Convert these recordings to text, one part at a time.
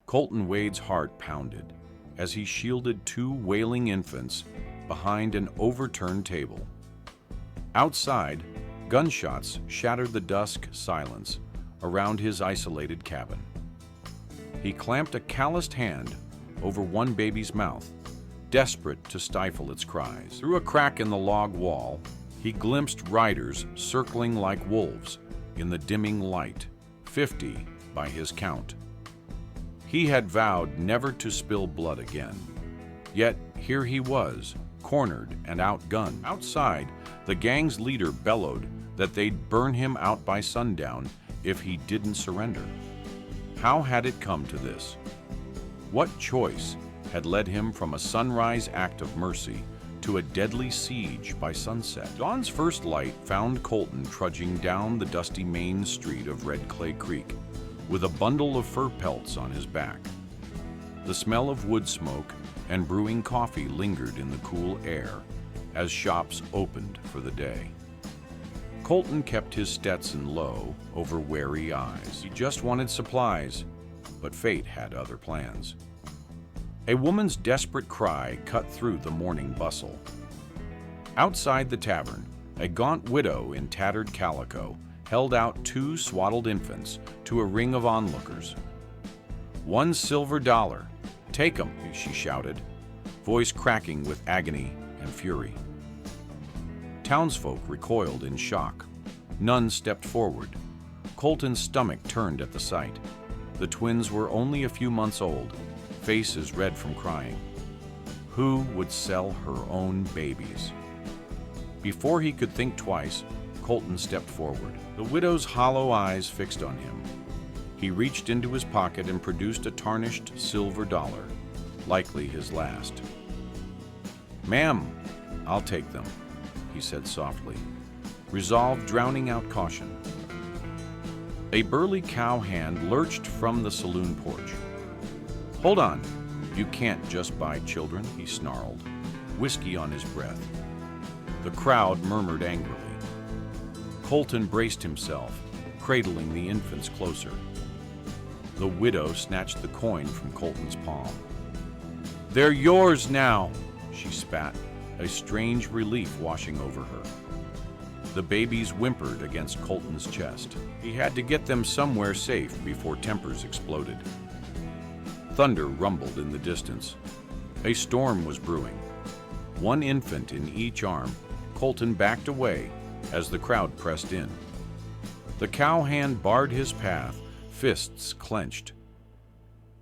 Colton Wade's heart pounded as he shielded two wailing infants behind an overturned table. Outside, gunshots shattered the dusk silence around his isolated cabin. He clamped a calloused hand over one baby's mouth, desperate to stifle its cries. Through a crack in the log wall, he glimpsed riders circling like wolves in the dimming light, 50 by his count. He had vowed never to spill blood again. Yet here he was, cornered and outgunned. Outside, the gang's leader bellowed that they'd burn him out by sundown if he didn't surrender. How had it come to this? What choice had led him from a sunrise act of mercy to a deadly siege by sunset? Dawn's first light found Colton trudging down the dusty main street of Red Clay Creek with a bundle of fur pelts on his back. The smell of wood smoke and brewing coffee lingered in the cool air as shops opened for the day. Colton kept his Stetson low over wary eyes. He just wanted supplies, but fate had other plans. A woman's desperate cry cut through the morning bustle. Outside the tavern, a gaunt widow in tattered calico held out two swaddled infants to a ring of onlookers. "$1 silver, take 'em," she shouted, voice cracking with agony and fury. Townsfolk recoiled in shock. None stepped forward. Colton's stomach turned at the sight. The twins were only a few months old, faces red from crying. Who would sell her own babies? Before he could think twice, Colton stepped forward, the widow's hollow eyes fixed on him. He reached into his pocket and produced a tarnished silver dollar, likely his last. "Ma'am, I'll take them," he said softly, resolve drowning out caution. A burly cowhand lurched from the saloon porch. "Hold on, you can't just buy children," he snarled, whiskey on his breath. The crowd murmured angrily. Colton braced himself, cradling the infants closer. The widow snatched the coin from Colton's palm. "They're yours now," she spat, a strange relief washing over her. The babies whimpered against Colton's chest. He had to get them somewhere safe before tempers exploded. Thunder rumbled in the distance. A storm was brewing. One infant in each arm, Colton backed away as the crowd pressed in. The cowhand barred his path, fists clenched.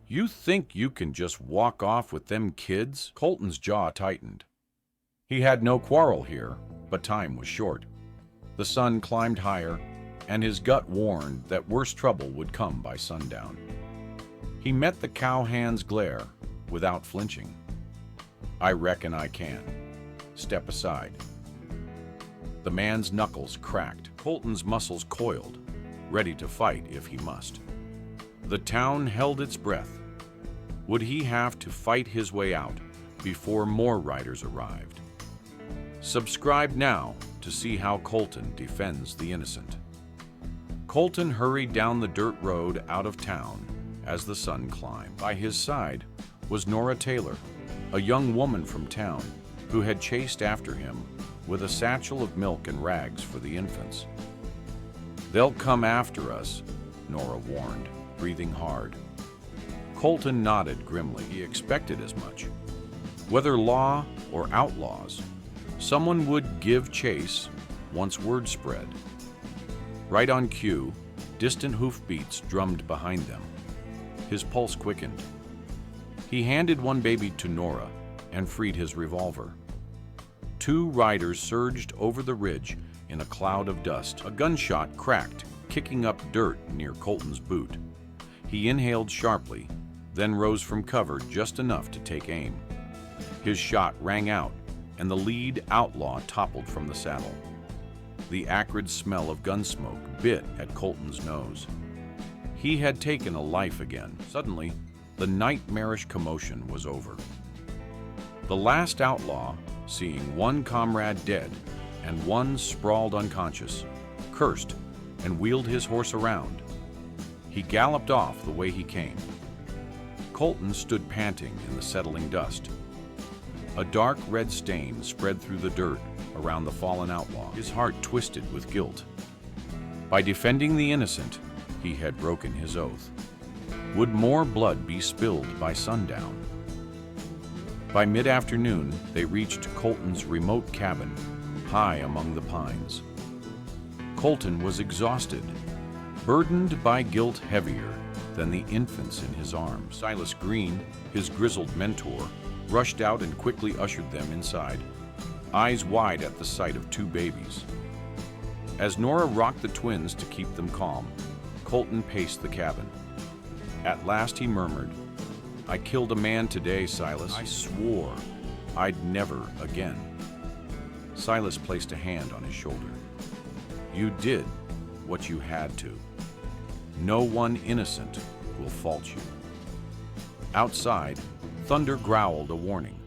"You think you can just walk off with them kids?" Colton's jaw tightened. He had no quarrel here, but time was short. The sun climbed higher, and his gut warned that worse trouble would come by sundown. He met the cowhand's glare without flinching. "I reckon I can. Step aside." The man's knuckles cracked. Colton's muscles coiled, ready to fight if he must. The town held its breath. Would he have to fight his way out before more riders arrived? Subscribe now to see how Colton defends the innocent. Colton hurried down the dirt road out of town as the sun climbed. By his side was Nora Taylor, a young woman from town who had chased after him with a satchel of milk and rags for the infants. "They'll come after us," Nora warned, breathing hard. Colton nodded grimly. He expected as much. Whether law or outlaws, someone would give chase once word spread. Right on cue, distant hoofbeats drummed behind them. His pulse quickened. He handed one baby to Nora and freed his revolver. Two riders surged over the ridge in a cloud of dust. A gunshot cracked, kicking up dirt near Colton's boot. He inhaled sharply, then rose from cover just enough to take aim. His shot rang out, and the lead outlaw toppled from the saddle. The acrid smell of gun smoke bit at Colton's nose. He had taken a life again. Suddenly, the nightmarish commotion was over. The last outlaw, seeing one comrade dead and one sprawled unconscious, cursed and wheeled his horse around. He galloped off the way he came. Colton stood panting in the settling dust. A dark red stain spread through the dirt around the fallen outlaw, his heart twisted with guilt. By defending the innocent, he had broken his oath. Would more blood be spilled by sundown? By mid-afternoon, they reached Colton's remote cabin, high among the pines. Colton was exhausted, burdened by guilt heavier than the infants in his arms. Silas Green, his grizzled mentor, rushed out and quickly ushered them inside, eyes wide at the sight of two babies. As Nora rocked the twins to keep them calm, Colton paced the cabin. At last he murmured, "I killed a man today, Silas. I swore I'd never again." Silas placed a hand on his shoulder. "You did what you had to. No one innocent will fault you." Outside, thunder growled a warning.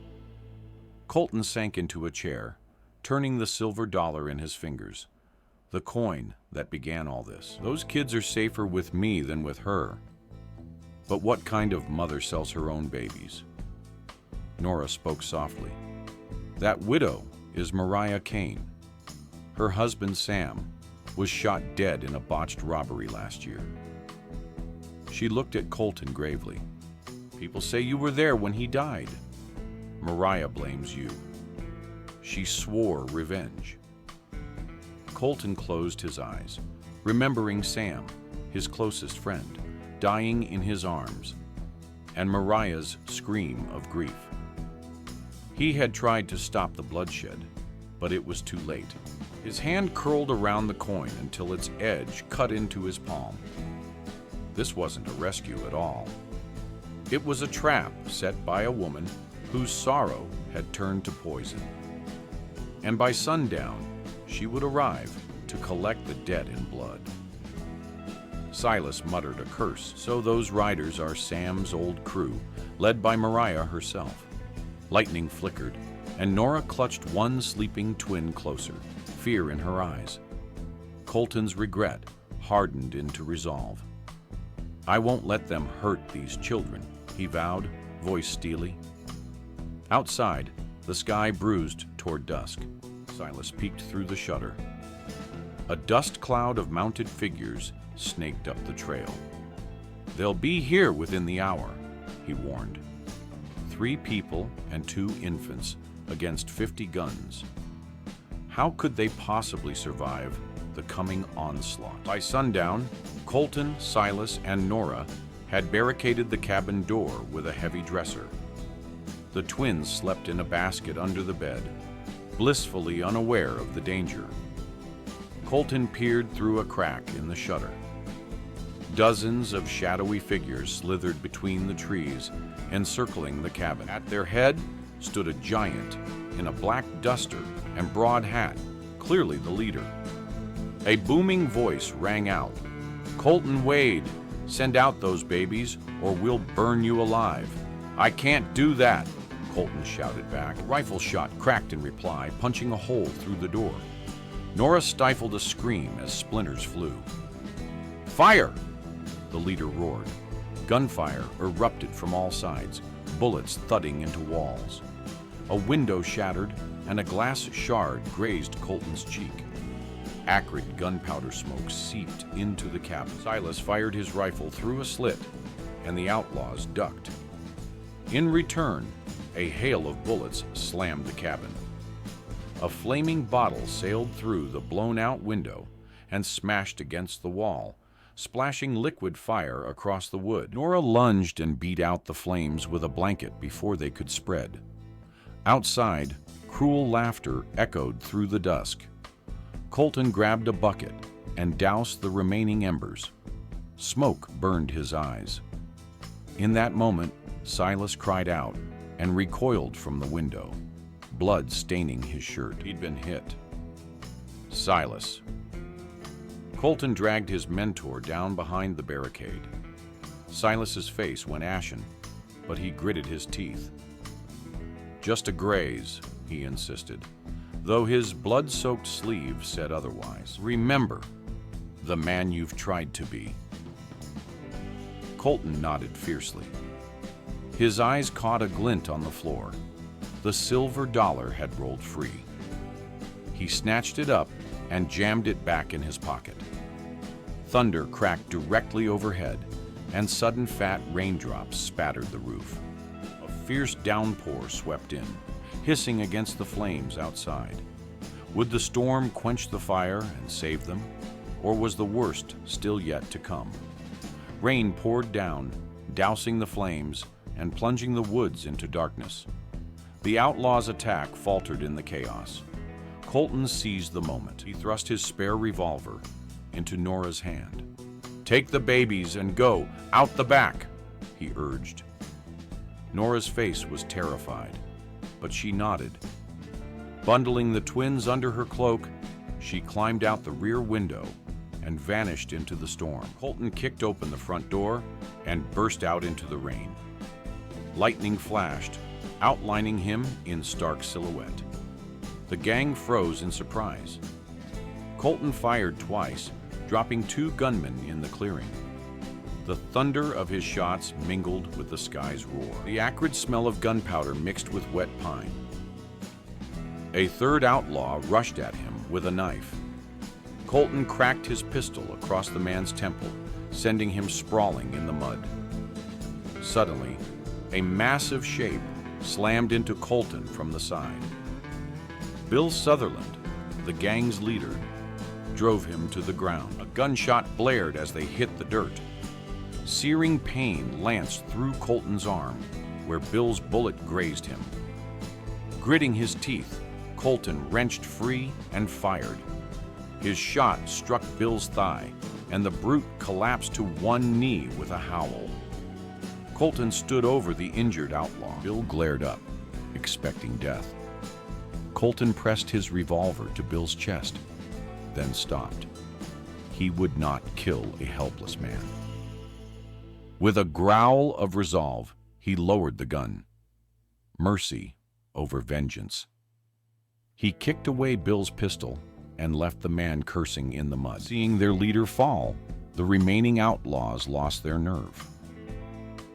Colton sank into a chair, turning the silver dollar in his fingers, the coin that began all this. "Those kids are safer with me than with her. But what kind of mother sells her own babies?" Nora spoke softly. "That widow is Mariah Kane. Her husband, Sam, was shot dead in a botched robbery last year." She looked at Colton gravely. "People say you were there when he died." "Mariah blames you. She swore revenge." Colton closed his eyes, remembering Sam, his closest friend, dying in his arms, and Mariah's scream of grief. He had tried to stop the bloodshed, but it was too late. His hand curled around the coin until its edge cut into his palm. This wasn't a rescue at all. It was a trap set by a woman whose sorrow had turned to poison. And by sundown, she would arrive to collect the dead in blood. Silas muttered a curse. So those riders are Sam's old crew, led by Mariah herself. Lightning flickered, and Nora clutched one sleeping twin closer, fear in her eyes. Colton's regret hardened into resolve. "I won't let them hurt these children," he vowed, voice steely. Outside, the sky bruised toward dusk. Silas peeked through the shutter. A dust cloud of mounted figures snaked up the trail. "They'll be here within the hour," he warned. 3 people and 2 infants against 50 guns. How could they possibly survive the coming onslaught? By sundown, Colton, Silas, and Nora had barricaded the cabin door with a heavy dresser. The twins slept in a basket under the bed, blissfully unaware of the danger. Colton peered through a crack in the shutter. Dozens of shadowy figures slithered between the trees, encircling the cabin. At their head stood a giant in a black duster and broad hat, clearly the leader. A booming voice rang out, "Colton Wade, send out those babies or we'll burn you alive." "I can't do that," Colton shouted back. A rifle shot cracked in reply, punching a hole through the door. Nora stifled a scream as splinters flew. "Fire!" the leader roared. Gunfire erupted from all sides, bullets thudding into walls. A window shattered, and a glass shard grazed Colton's cheek. Acrid gunpowder smoke seeped into the cabin. Silas fired his rifle through a slit, and the outlaws ducked. In return, a hail of bullets slammed the cabin. A flaming bottle sailed through the blown-out window and smashed against the wall, splashing liquid fire across the wood. Nora lunged and beat out the flames with a blanket before they could spread. Outside, cruel laughter echoed through the dusk. Colton grabbed a bucket and doused the remaining embers. Smoke burned his eyes. In that moment, Silas cried out and recoiled from the window, blood staining his shirt. He'd been hit. "Silas." Colton dragged his mentor down behind the barricade. Silas's face went ashen, but he gritted his teeth. "Just a graze," he insisted, though his blood-soaked sleeve said otherwise. "Remember the man you've tried to be." Colton nodded fiercely. His eyes caught a glint on the floor. The silver dollar had rolled free. He snatched it up and jammed it back in his pocket. Thunder cracked directly overhead, and sudden fat raindrops spattered the roof. A fierce downpour swept in, hissing against the flames outside. Would the storm quench the fire and save them, or was the worst still yet to come? Rain poured down, dousing the flames and plunging the woods into darkness. The outlaws' attack faltered in the chaos. Colton seized the moment. He thrust his spare revolver into Nora's hand. "Take the babies and go, out the back," he urged. Nora's face was terrified, but she nodded. Bundling the twins under her cloak, she climbed out the rear window and vanished into the storm. Colton kicked open the front door and burst out into the rain. Lightning flashed, outlining him in stark silhouette. The gang froze in surprise. Colton fired twice, dropping 2 gunmen in the clearing. The thunder of his shots mingled with the sky's roar. The acrid smell of gunpowder mixed with wet pine. A third outlaw rushed at him with a knife. Colton cracked his pistol across the man's temple, sending him sprawling in the mud. Suddenly, a massive shape slammed into Colton from the side. Bill Sutherland, the gang's leader, drove him to the ground. A gunshot blared as they hit the dirt. Searing pain lanced through Colton's arm, where Bill's bullet grazed him. Gritting his teeth, Colton wrenched free and fired. His shot struck Bill's thigh, and the brute collapsed to one knee with a howl. Colton stood over the injured outlaw. Bill glared up, expecting death. Colton pressed his revolver to Bill's chest, then stopped. He would not kill a helpless man. With a growl of resolve, he lowered the gun. Mercy over vengeance. He kicked away Bill's pistol and left the man cursing in the mud. Seeing their leader fall, the remaining outlaws lost their nerve.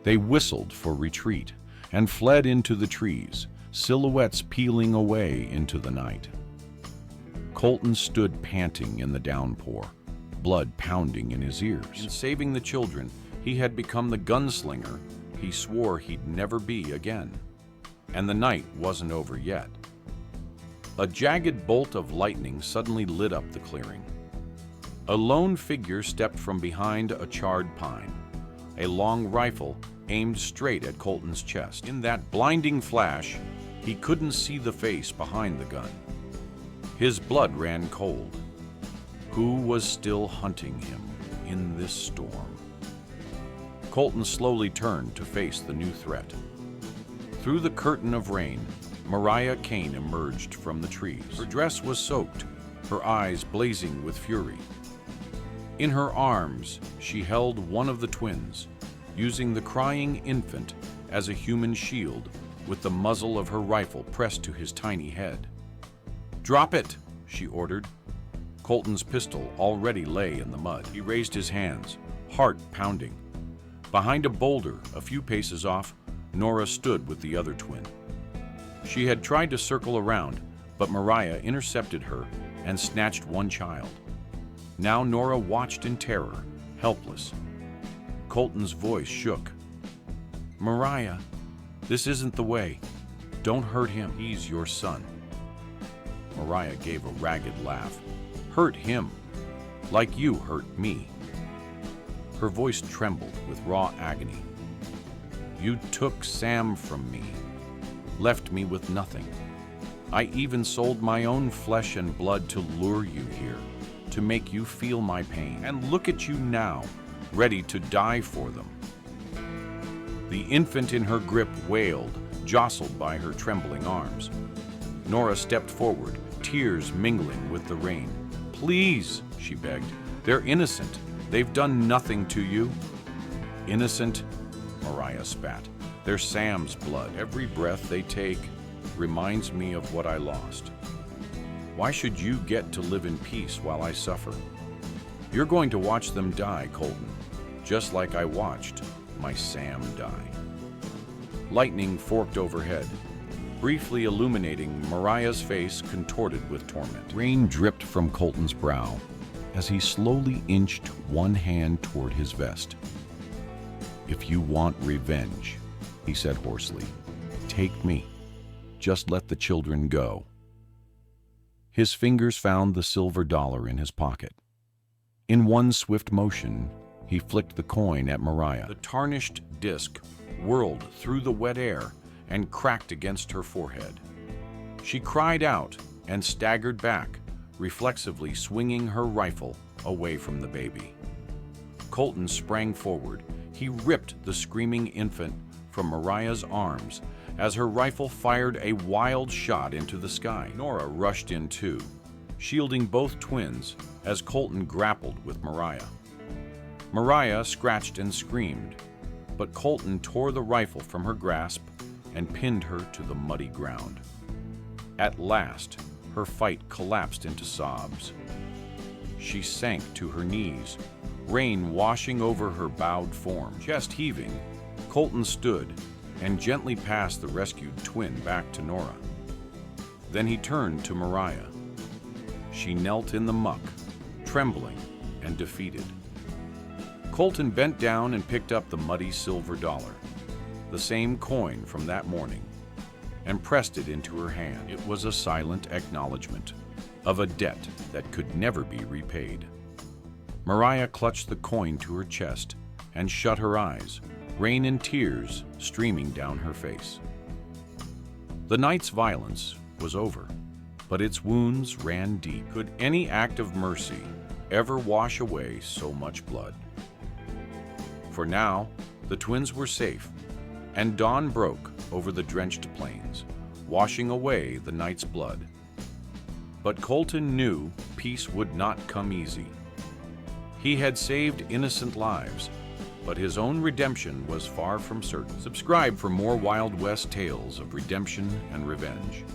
They whistled for retreat and fled into the trees, silhouettes peeling away into the night. Colton stood panting in the downpour, blood pounding in his ears. In saving the children, he had become the gunslinger he swore he'd never be again. And the night wasn't over yet. A jagged bolt of lightning suddenly lit up the clearing. A lone figure stepped from behind a charred pine, a long rifle aimed straight at Colton's chest. In that blinding flash, he couldn't see the face behind the gun. His blood ran cold. Who was still hunting him in this storm? Colton slowly turned to face the new threat. Through the curtain of rain, Mariah Kane emerged from the trees. Her dress was soaked, her eyes blazing with fury. In her arms, she held one of the twins, using the crying infant as a human shield, with the muzzle of her rifle pressed to his tiny head. "Drop it," she ordered. Colton's pistol already lay in the mud. He raised his hands, heart pounding. Behind a boulder, a few paces off, Nora stood with the other twin. She had tried to circle around, but Mariah intercepted her and snatched one child. Now Nora watched in terror, helpless. Colton's voice shook. "Mariah, this isn't the way. Don't hurt him. He's your son." Mariah gave a ragged laugh. "Hurt him, like you hurt me." Her voice trembled with raw agony. "You took Sam from me, left me with nothing. I even sold my own flesh and blood to lure you here, to make you feel my pain. And look at you now, ready to die for them." The infant in her grip wailed, jostled by her trembling arms. Nora stepped forward, tears mingling with the rain. "Please," she begged. "They're innocent. They've done nothing to you." "Innocent?" Mariah spat. "They're Sam's blood. Every breath they take reminds me of what I lost. Why should you get to live in peace while I suffer? You're going to watch them die, Colton, just like I watched my Sam die." Lightning forked overhead, briefly illuminating Mariah's face contorted with torment. Rain dripped from Colton's brow as he slowly inched one hand toward his vest. "If you want revenge," he said hoarsely, "take me. Just let the children go." His fingers found the silver dollar in his pocket. In one swift motion, he flicked the coin at Mariah. The tarnished disk whirled through the wet air and cracked against her forehead. She cried out and staggered back, reflexively swinging her rifle away from the baby. Colton sprang forward. He ripped the screaming infant from Mariah's arms as her rifle fired a wild shot into the sky. Nora rushed in too, shielding both twins as Colton grappled with Mariah. Mariah scratched and screamed, but Colton tore the rifle from her grasp and pinned her to the muddy ground. At last, her fight collapsed into sobs. She sank to her knees, rain washing over her bowed form. Chest heaving, Colton stood and gently passed the rescued twin back to Nora. Then he turned to Mariah. She knelt in the muck, trembling and defeated. Colton bent down and picked up the muddy silver dollar, the same coin from that morning, and pressed it into her hand. It was a silent acknowledgement of a debt that could never be repaid. Mariah clutched the coin to her chest and shut her eyes, rain and tears streaming down her face. The night's violence was over, but its wounds ran deep. Could any act of mercy ever wash away so much blood? For now, the twins were safe, and dawn broke over the drenched plains, washing away the night's blood. But Colton knew peace would not come easy. He had saved innocent lives, but his own redemption was far from certain. Subscribe for more Wild West tales of redemption and revenge.